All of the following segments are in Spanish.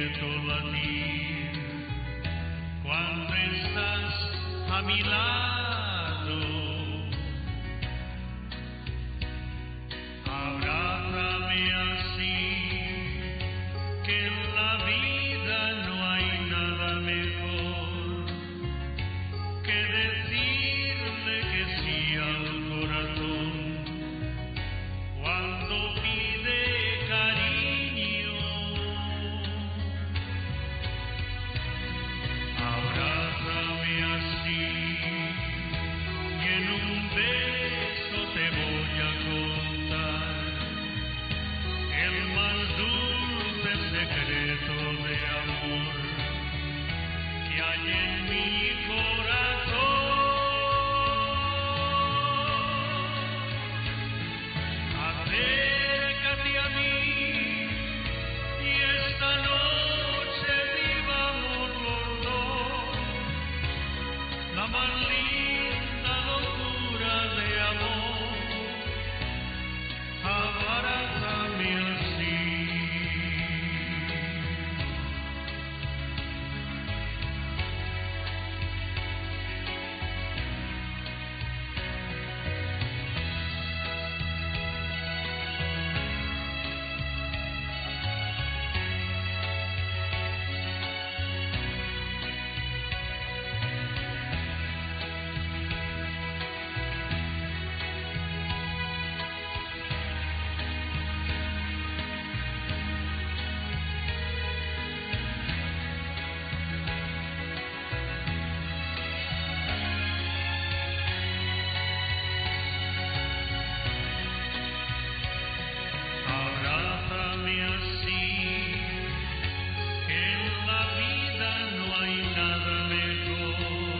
secreto latir cuando estás a mi lado. Abrázame así, que en la vida no hay nada mejor que decirle que sí al corazón cuando pide cariño. Abrázame así y en un beso te voy a contar el más dulce secreto de amor que hay en mi corazón. Acércate a mí y esta noche vivamos los dos la más linda locura de amor. Abrázame así. Abrázame así, que en la vida no hay nada mejor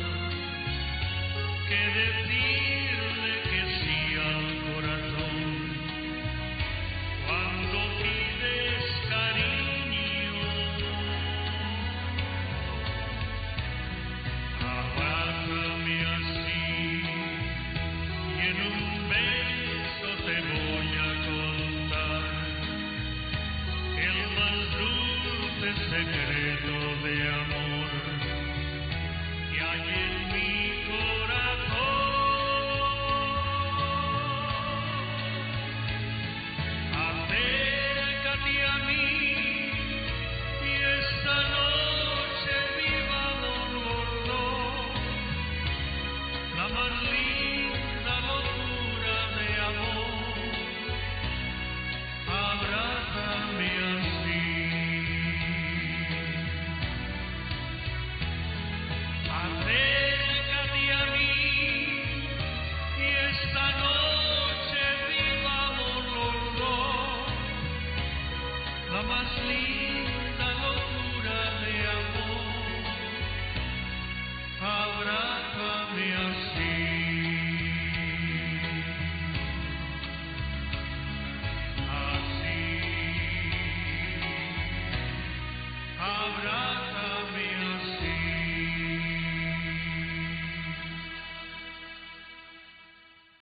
que decirle que sí al corazón cuando pides cariño. Abrázame así y en un beso te voy a contar el más dulce secreto de amor.